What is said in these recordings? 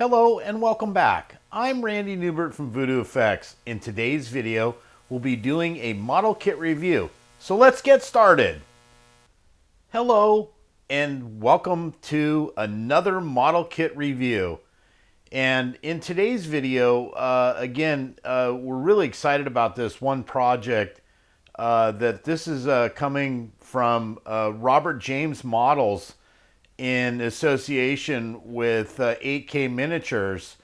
Hello and welcome back. I'm Randy Newbert from VoodooFX. In today's video, we'll be doing a model kit review. So let's get started. Hello and welcome to another model kit review. And in today's video, we're really excited about this one project that this is coming from Robert James Models in association with 8K Miniatures.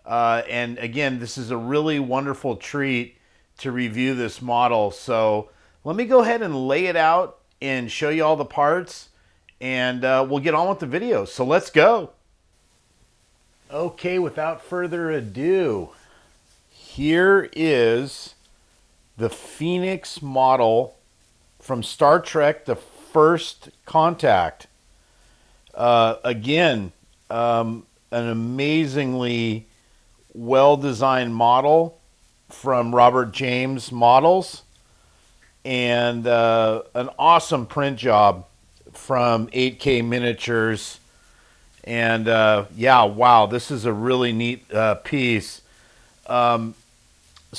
And again, this is a really wonderful treat to review this model. So let me go ahead and lay it out and show you all the parts, and we'll get on with the video. So let's go. Okay, without further ado, here is the Phoenix model from Star Trek: The First Contact. An amazingly well-designed model from Robert James Models, and an awesome print job from 8K Miniatures. And yeah, wow, this is a really neat piece. So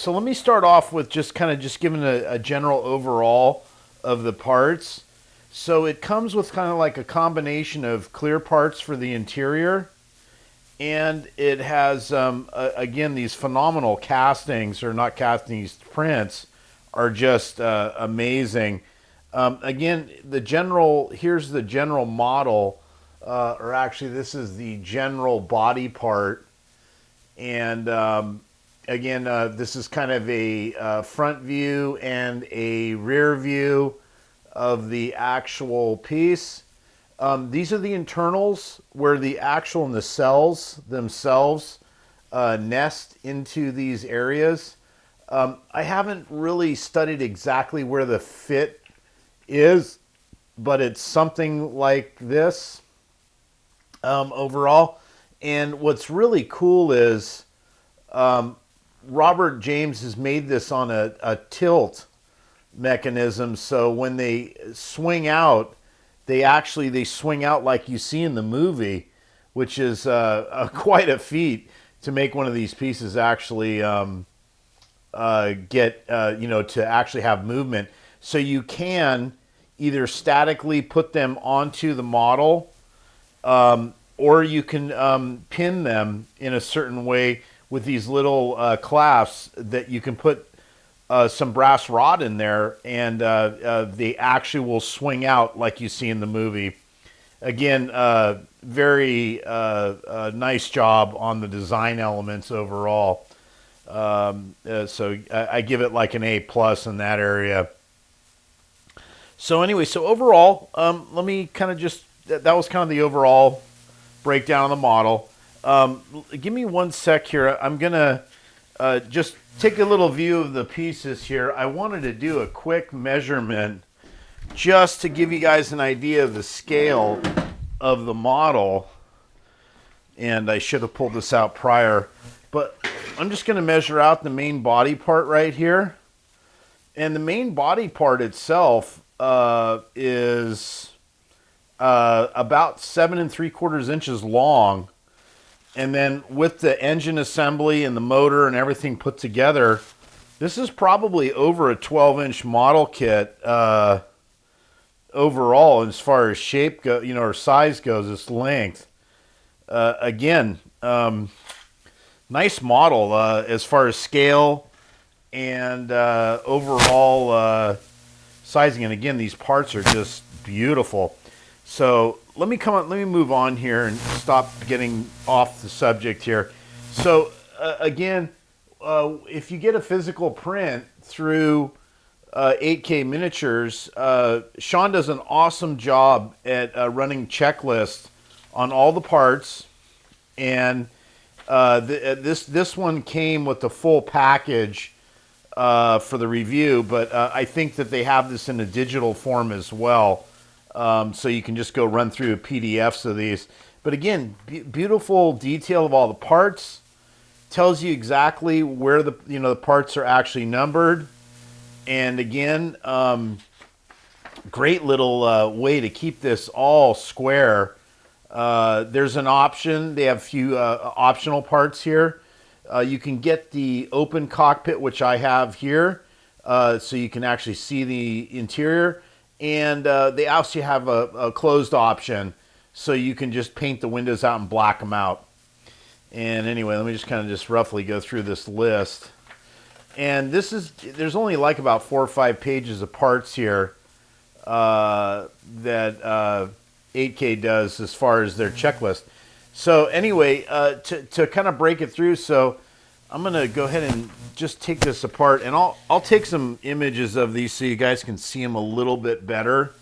let me start off with just giving a general overall of the parts. So it comes with kind of like a combination of clear parts for the interior, and it has, again, these phenomenal castings, or not castings, prints are just amazing. Again, here's the general model, or actually this is the general body part. And again, this is kind of a front view and a rear view of the actual piece. These are the internals where the actual nacelles themselves nest into these areas. I haven't really studied exactly where the fit is, but it's something like this overall. And what's really cool is Robert James has made this on a tilt mechanism, so when they swing out, they swing out like you see in the movie, which is quite a feat to make one of these pieces actually to actually have movement. So you can either statically put them onto the model, or you can pin them in a certain way with these little clasps that you can put some brass rod in there, and they actually will swing out like you see in the movie. Again, very nice job on the design elements overall. So I give it like an A+ in that area. So anyway, so overall, let me kind of that was kind of the overall breakdown of the model. Give me one sec here. I'm gonna just take a little view of the pieces here. I wanted to do a quick measurement just to give you guys an idea of the scale of the model. And I should have pulled this out prior, but I'm just going to measure out the main body part right here. And the main body part itself is about 7 3/4 inches long. And then with the engine assembly and the motor and everything put together, this is probably over a 12-inch model kit overall as far as shape or size goes, this length. Again, nice model as far as scale and overall sizing. And again, these parts are just beautiful. So let me move on here and stop getting off the subject here. So again, if you get a physical print through 8K Miniatures, Sean does an awesome job at running checklists on all the parts, and this one came with the full package for the review, but I think that they have this in a digital form as well. So you can just go run through PDFs of these. But again, beautiful detail of all the parts. Tells you exactly where the parts are actually numbered. And again, great little way to keep this all square There's an option. They have a few optional parts here. You can get the open cockpit, which I have here, so you can actually see the interior. And they also have a closed option, so you can just paint the windows out and black them out. And anyway, let me just kind of just roughly go through this list. And there's only like about 4 or 5 pages of parts here that 8K does as far as their checklist. So anyway, to kind of break it through, so I'm going to go ahead and just take this apart, and I'll take some images of these so you guys can see them a little bit better.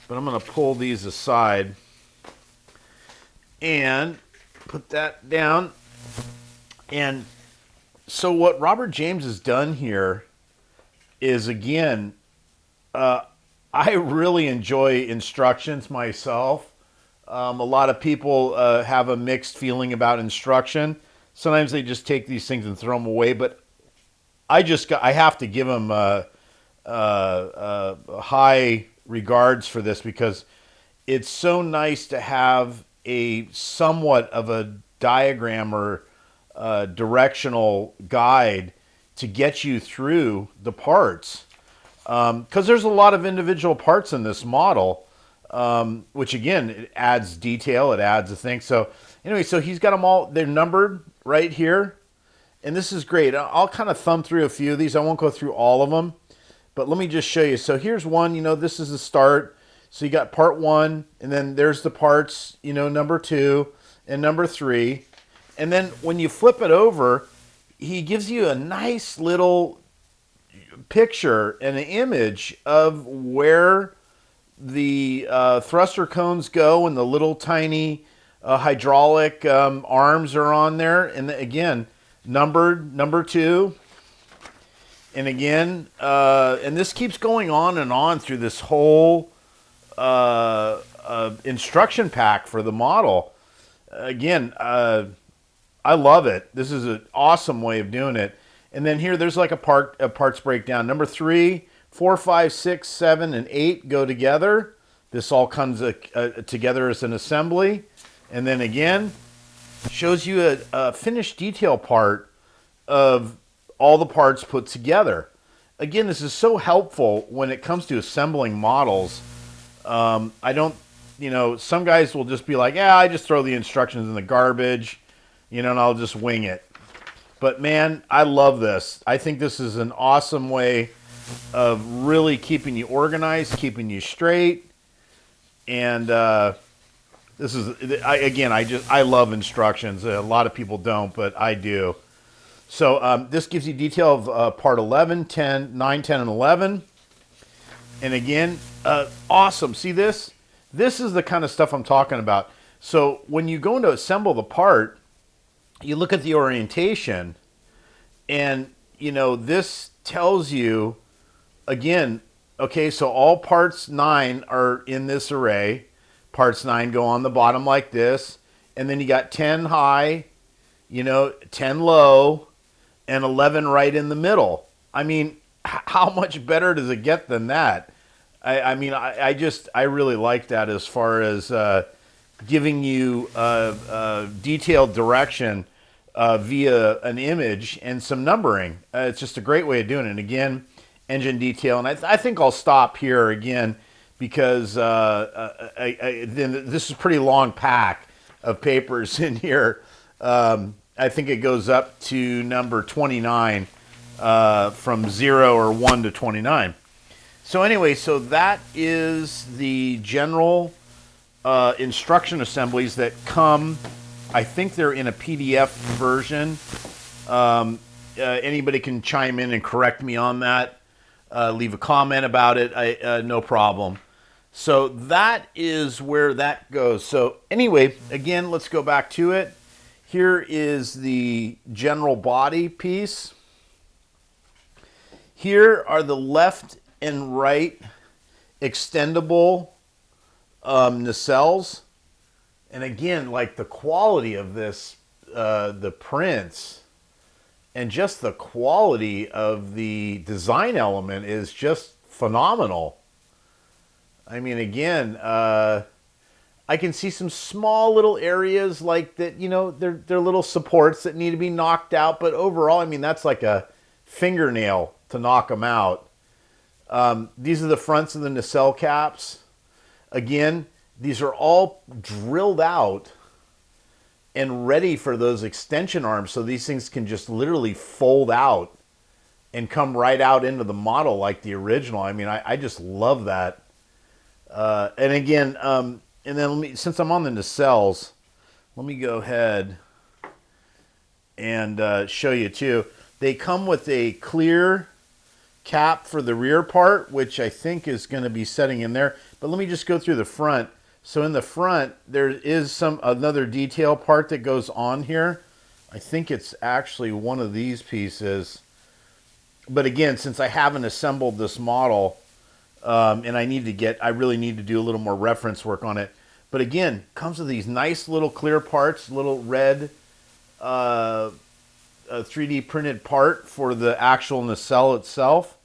But I'm going to pull these aside and put that down. And so what Robert James has done here is, again, I really enjoy instructions myself. A lot of people have a mixed feeling about instruction. Sometimes they just take these things and throw them away, but I have to give them high regards for this, because it's so nice to have a somewhat of a diagram or directional guide to get you through the parts. Because there's a lot of individual parts in this model, which again, it adds detail, it adds a thing. So anyway, so he's got them all, they're numbered right here. And this is great. I'll kind of thumb through a few of these. I won't go through all of them, but let me just show you. So here's one, this is the start. So you got part 1, and then there's the parts, number 2 and number 3. And then when you flip it over, he gives you a nice little picture and an image of where the thruster cones go, and the little tiny hydraulic arms are on there. And again, numbered, number 2. And again, and this keeps going on and on through this whole instruction pack for the model. Again, I love it. This is an awesome way of doing it. And then here, there's like a parts breakdown. Number 3, 4, 5, 6, 7, and 8 go together. This all comes together as an assembly. And then again, shows you a finished detail part of all the parts put together. Again, this is so helpful when it comes to assembling models. I don't, some guys will just be like, yeah, I just throw the instructions in the garbage, and I'll just wing it. But man, I love this. I think this is an awesome way of really keeping you organized, keeping you straight. And this is, I love instructions. A lot of people don't, but I do. So this gives you detail of part 11, 10, 9, 10, and 11. And again, awesome. See this? This is the kind of stuff I'm talking about. So when you go to assemble the part, you look at the orientation, and, this tells you, again, okay, so all parts 9 are in this array. Parts 9 go on the bottom like this. And then you got 10 high, 10 low, and 11 right in the middle. I mean, how much better does it get than that? I really like that as far as giving you detailed direction via an image and some numbering. It's just a great way of doing it. And again, engine detail. And I think I'll stop here again, because this is a pretty long pack of papers in here. I think it goes up to number 29, from 0 or 1 to 29. So anyway, so that is the general instruction assemblies that come. I think they're in a PDF version. Anybody can chime in and correct me on that. Leave a comment about it. No problem. So that is where that goes. So anyway, again, let's go back to it. Here is the general body piece. Here are the left and right extendable nacelles. And again, like the quality of this, the prints, and just the quality of the design element is just phenomenal. I mean, again, I can see some small little areas like that, you know, they're little supports that need to be knocked out. But overall, I mean, that's like a fingernail to knock them out. These are the fronts of the nacelle caps. Again, these are all drilled out and ready for those extension arms. So these things can just literally fold out and come right out into the model like the original. I mean, I just love that. And again, and then since I'm on the nacelles, let me go ahead and show you too. They come with a clear cap for the rear part, which I think is going to be setting in there. But let me just go through the front. So in the front, there is another detail part that goes on here. I think it's actually one of these pieces. But again, since I haven't assembled this model, and I really need to do a little more reference work on it. But again, comes with these nice little clear parts, little red 3D printed part for the actual nacelle itself.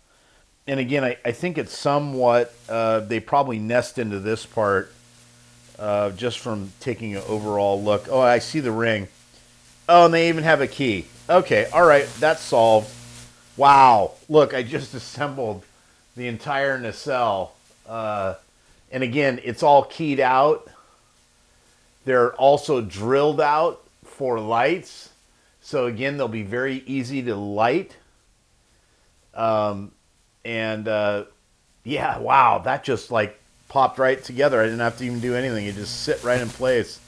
And again, I think it's somewhat, they probably nest into this part just from taking an overall look. Oh, I see the ring. Oh, and they even have a key. Okay, all right, that's solved. Wow, look, I just assembled the entire nacelle. And again, it's all keyed out. They're also drilled out for lights. So again, they'll be very easy to light. Yeah, wow, that just like popped right together. I didn't have to even do anything. It just sit right in place.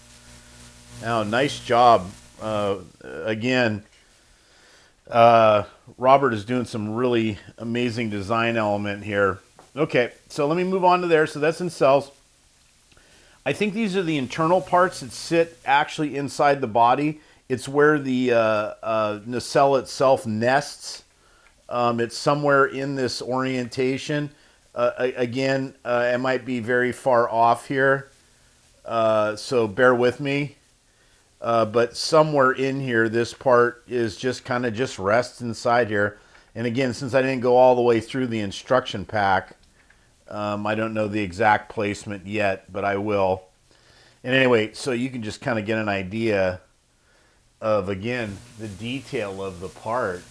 Now, nice job. Again, Robert is doing some really amazing design element here. Okay, so let me move on to there. So that's in cells. I think these are the internal parts that sit actually inside the body. It's where the nacelle itself nests. It's somewhere in this orientation. Again, it might be very far off here, so bear with me. But somewhere in here, this part is just kind of just rests inside here. And again, since I didn't go all the way through the instruction pack, I don't know the exact placement yet, but I will. And anyway, so you can just kind of get an idea of, again, the detail of the part.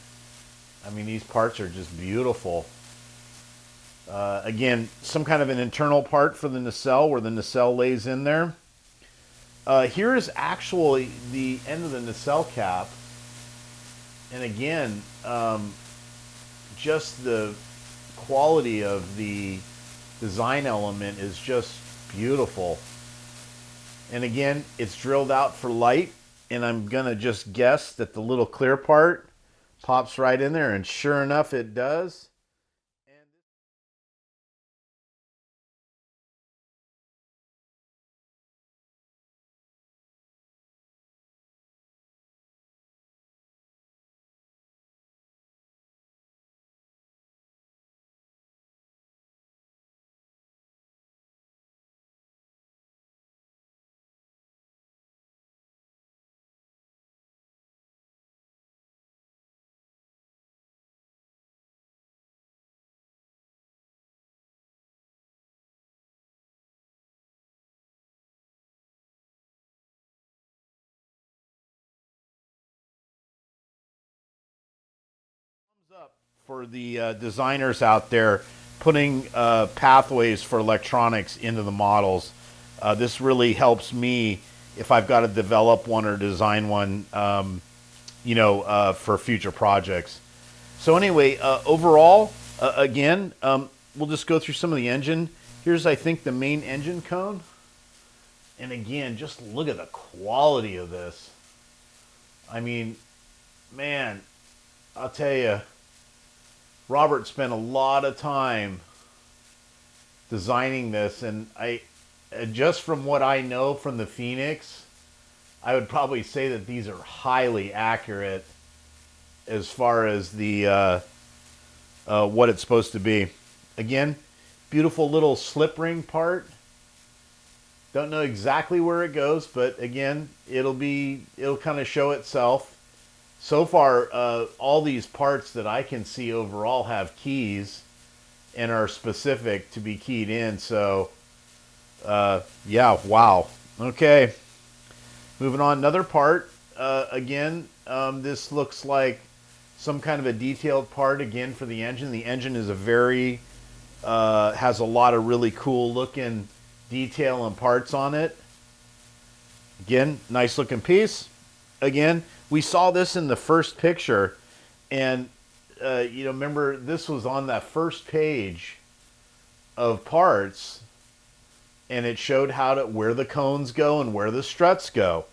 I mean, these parts are just beautiful. Again, some kind of an internal part for the nacelle where the nacelle lays in there. Here is actually the end of the nacelle cap. And again, just the quality of the design element is just beautiful. And again, it's drilled out for light. And I'm going to just guess that the little clear part pops right in there. And sure enough, it does. Up for the designers out there putting pathways for electronics into the models. This really helps me if I've got to develop one or design one, for future projects. So anyway, overall, again, we'll just go through some of the engine. Here's, I think, the main engine cone. And again, just look at the quality of this. I mean, man, I'll tell you, Robert spent a lot of time designing this, and just from what I know from the Phoenix, I would probably say that these are highly accurate as far as the what it's supposed to be. Again, beautiful little slip ring part. Don't know exactly where it goes, but again, it'll kind of show itself. So far, all these parts that I can see overall have keys and are specific to be keyed in. So, yeah, wow. Okay, moving on. Another part. Again, this looks like some kind of a detailed part again for the engine. The engine is a very has a lot of really cool looking detail and parts on it. Again, nice looking piece. Again, we saw this in the first picture, and remember this was on that first page of parts, and it showed where the cones go and where the struts go.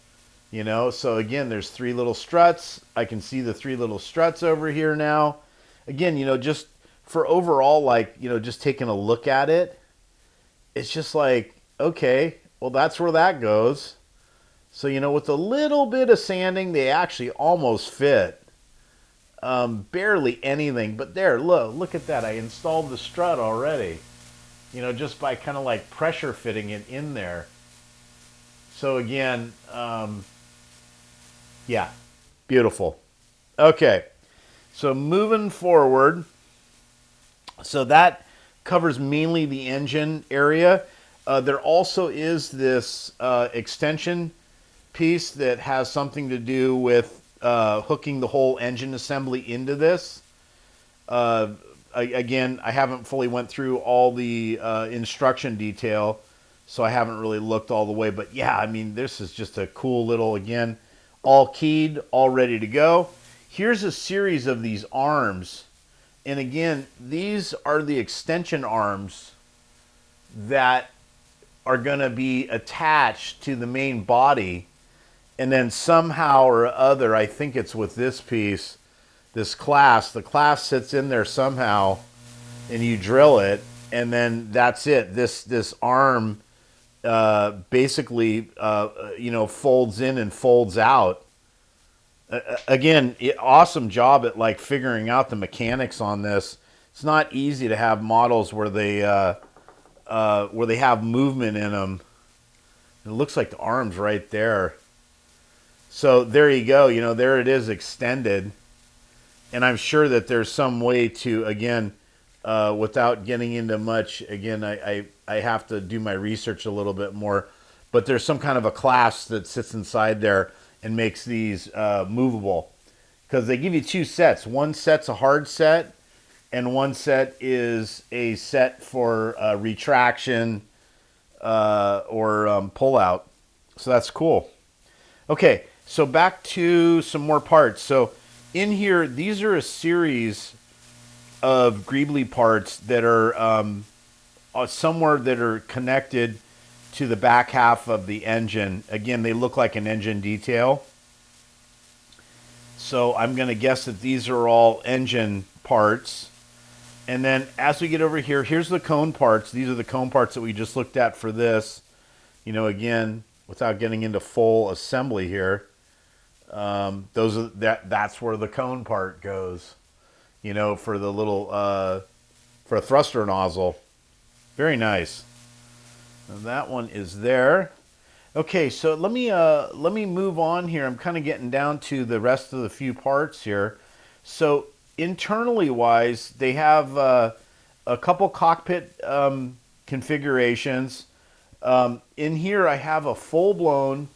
So again, there's three little struts. I can see the three little struts over here now. Again, just for overall, like, just taking a look at it, it's just like, okay, well, that's where that goes. So, with a little bit of sanding, they actually almost fit. Barely anything, but there, look at that. I installed the strut already, just by kind of like pressure fitting it in there. So again, yeah, beautiful. Okay, so moving forward, so that covers mainly the engine area. There also is this extension piece that has something to do with hooking the whole engine assembly into this. Again, I haven't fully went through all the instruction detail, so I haven't really looked all the way. But yeah, I mean, this is just a cool little, again, all keyed, all ready to go. Here's a series of these arms. And again, these are the extension arms that are going to be attached to the main body. And then somehow or other, I think it's with this piece, this clasp, the clasp sits in there somehow, and you drill it, and then that's it. This arm basically, folds in and folds out. Again, awesome job at like figuring out the mechanics on this. It's not easy to have models where they have movement in them. It looks like the arm's right there. So there you go. There it is extended. And I'm sure that there's some way to, again, without getting into much, again, I have to do my research a little bit more. But there's some kind of a clasp that sits inside there and makes these movable. Because they give you two sets. One set's a hard set, and one set is a set for retraction or pull out. So that's cool. Okay, so back to some more parts. So in here, these are a series of greebly parts that are somewhere that are connected to the back half of the engine. Again, they look like an engine detail. So I'm going to guess that these are all engine parts. And then as we get over here, here's the cone parts. These are the cone parts that we just looked at for this. Again, without getting into full assembly here, that's where the cone part goes. For the little for a thruster nozzle. Very nice. And that one is there. Okay, so let me move on here. I'm kind of getting down to the rest of the few parts here. So internally wise, they have a couple cockpit configurations. In here, I have a full-blown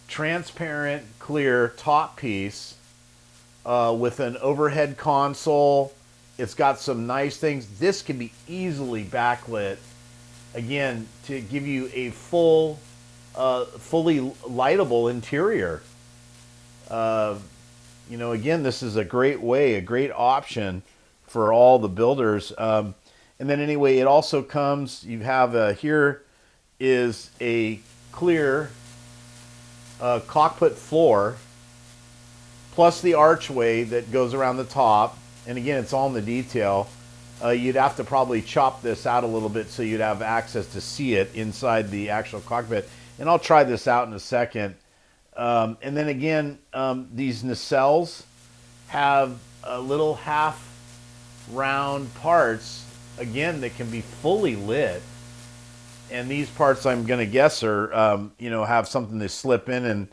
transparent clear top piece with an overhead console. It's got some nice things. This can be easily backlit, again, to give you a fully lightable interior. Again, this is a great way, a great option for all the builders. And then anyway, it also comes, you have here is a clear cockpit floor, plus the archway that goes around the top. And again, it's all in the detail. You'd have to probably chop this out a little bit so you'd have access to see it inside the actual cockpit. And I'll try this out in a second. And then again, these nacelles have little half round parts, again, that can be fully lit. And these parts, I'm going to guess, are, have something to slip in, and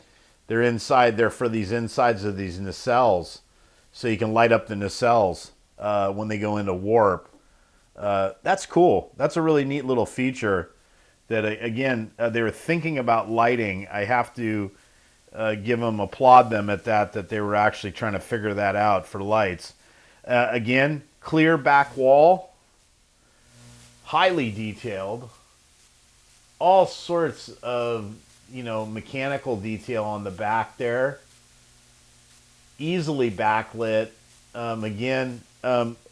they're inside there for these insides of these nacelles. So you can light up the nacelles when they go into warp. That's cool. That's a really neat little feature. that again, they were thinking about lighting. I have to applaud them at that they were actually trying to figure that out for lights. Again, clear back wall, highly detailed, all sorts of, mechanical detail on the back there, easily backlit. Again,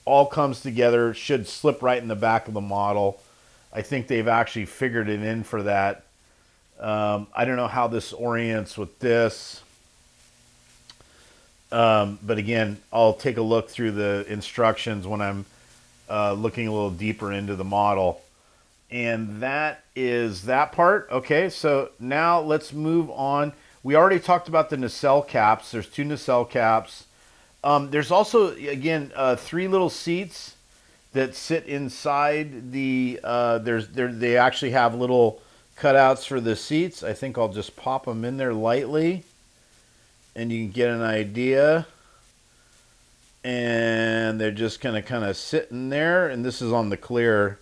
all comes together, should slip right in the back of the model. I think they've actually figured it in for that. I don't know how this orients with this. But again, I'll take a look through the instructions when I'm looking a little deeper into the model. And that is that part. Okay, so now let's move on. We already talked about the nacelle caps. There's 2 nacelle caps. There's also, again, 3 little seats that sit inside the, they actually have little cutouts for the seats. I think I'll just pop them in there lightly, and you can get an idea. And they're just gonna kind of sit in there, and this is on the clear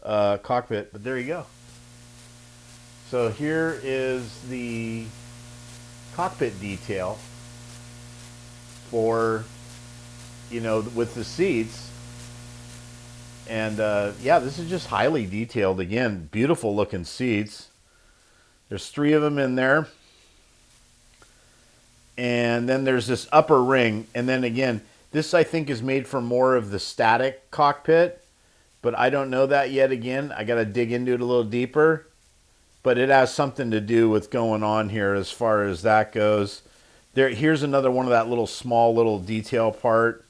cockpit, but there you go. So here is the cockpit detail for, with the seats. And yeah, this is just highly detailed. Again, beautiful looking seats. There's 3 of them in there. And then there's this upper ring. And then again, this I think is made for more of the static cockpit, but I don't know that yet. Again, I got to dig into it a little deeper, but it has something to do with going on here as far as that goes. Here's another one of that little small little detail part.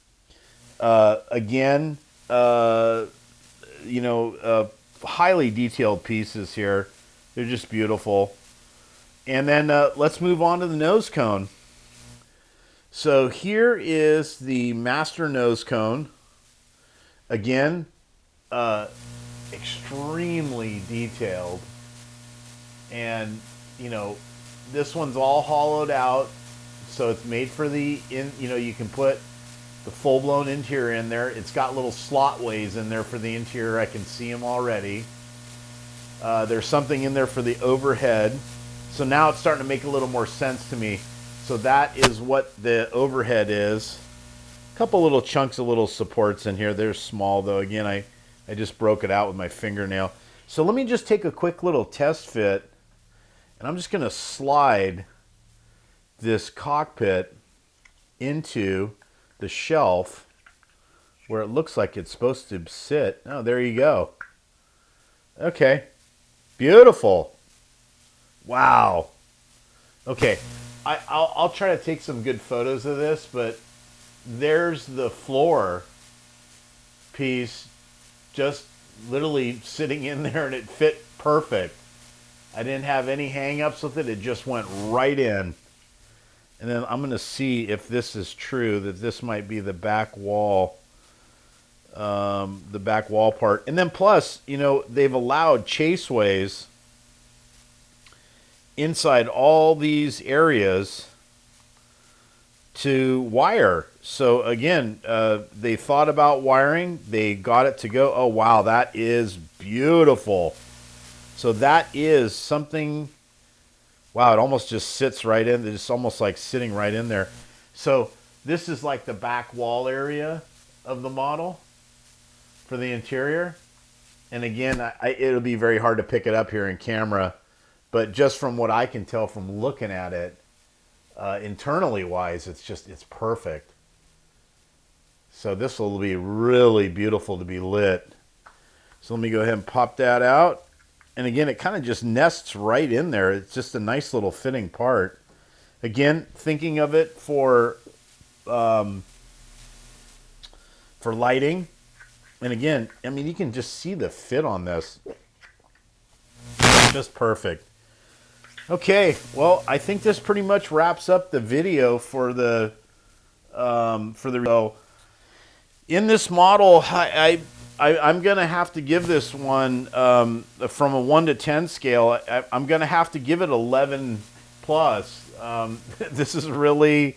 Again, highly detailed pieces here. They're just beautiful. And then let's move on to the nose cone. So here is the master nose cone. Again, extremely detailed. And, this one's all hollowed out. So it's made for the, you can put the full-blown interior in there. It's got little slotways in there for the interior. I can see them already. There's something in there for the overhead. So now it's starting to make a little more sense to me. So that is what the overhead is. A couple little chunks of little supports in here. They're small though. Again, I just broke it out with my fingernail. So let me just take a quick little test fit, and I'm just going to slide this cockpit into the shelf where it looks like it's supposed to sit. Oh, there you go. Okay. Beautiful. Wow. Okay. I'll try to take some good photos of this, but there's the floor piece just literally sitting in there, and it fit perfect. I didn't have any hang-ups with it. It just went right in. And then I'm going to see if this is true, that this might be the back wall, part. And then plus, they've allowed chaseways inside all these areas to wire. So again, they thought about wiring. They got it to go. Oh, wow, that is beautiful. So that is something... Wow, it almost just sits right in. It's almost like sitting right in there. So this is like the back wall area of the model for the interior. And again, it'll be very hard to pick it up here in camera. But just from what I can tell from looking at it, internally wise, it's perfect. So this will be really beautiful to be lit. So let me go ahead and pop that out. And again, it kind of just nests right in there. It's just a nice little fitting part. Again, thinking of it for lighting. And again, I mean, you can just see the fit on this. Just perfect. Okay, well, I think this pretty much wraps up the video for the in this model. I'm going to have to give this one, from a 1 to 10 scale, I'm going to have to give it 11 plus. This is really,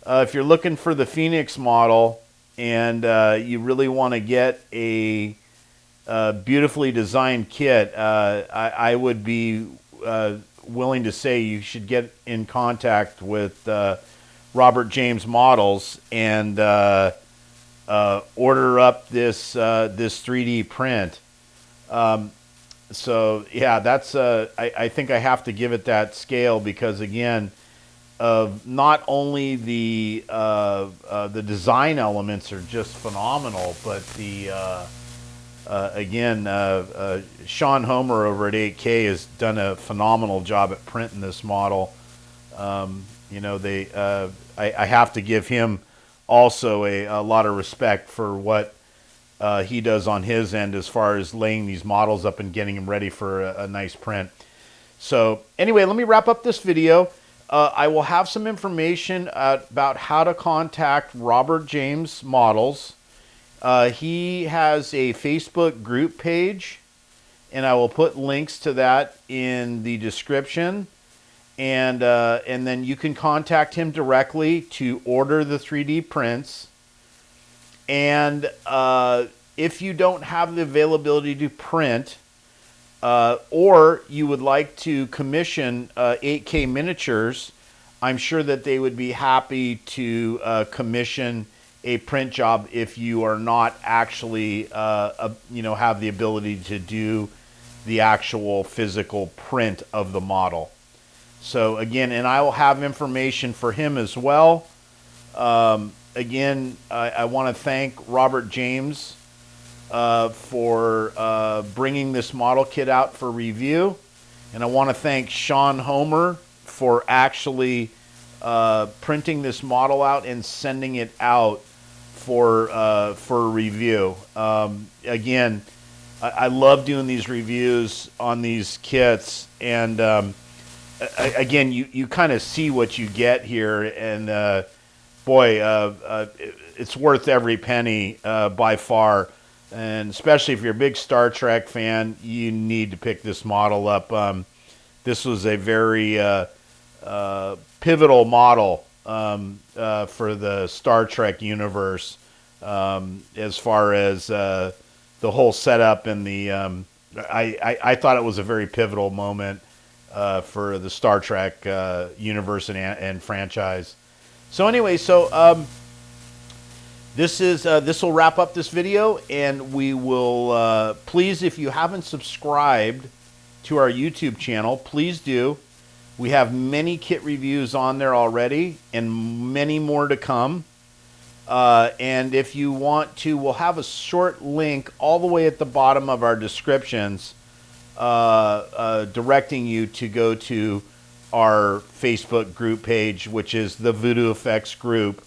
if you're looking for the Phoenix model and you really want to get a beautifully designed kit. I would be willing to say you should get in contact with Robert James Models and order up this 3D print. So yeah, that's I think I have to give it that scale because again, of not only the design elements are just phenomenal, but the again, Sean Homer over at 8K has done a phenomenal job at printing this model. You know, I have to give him also a lot of respect for what he does on his end as far as laying these models up and getting them ready for a nice print. So anyway, let me wrap up this video. I will have some information about how to contact Robert James Models. He has a Facebook group page, and I will put links to that in the description. And then you can contact him directly to order the 3D prints. And if you don't have the availability to print, or you would like to commission 8K miniatures, I'm sure that they would be happy to commission a print job if you are not actually, you know, have the ability to do the actual physical print of the model. So again, and I will have information for him as well. Again, I want to thank Robert James for bringing this model kit out for review. And I want to thank Sean Homer for actually printing this model out and sending it out for review. Again, I love doing these reviews on these kits, and again, you kind of see what you get here, and boy, it's worth every penny by far. And especially if you're a big Star Trek fan, you need to pick this model up. This was a very pivotal model for the Star Trek universe, as far as the whole setup and the. I thought it was a very pivotal moment for the Star Trek universe and franchise. So anyway, this will wrap up this video, and we will please, if you haven't subscribed to our YouTube channel, please do. We have many kit reviews on there already and many more to come. And if you want to, we'll have a short link all the way at the bottom of our descriptions directing you to go to our Facebook group page, which is the VoodooFX group.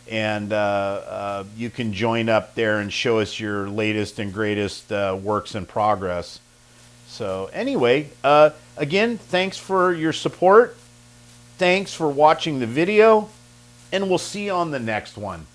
And you can join up there and show us your latest and greatest works in progress. So anyway, again, thanks for your support. Thanks for watching the video, and we'll see you on the next one.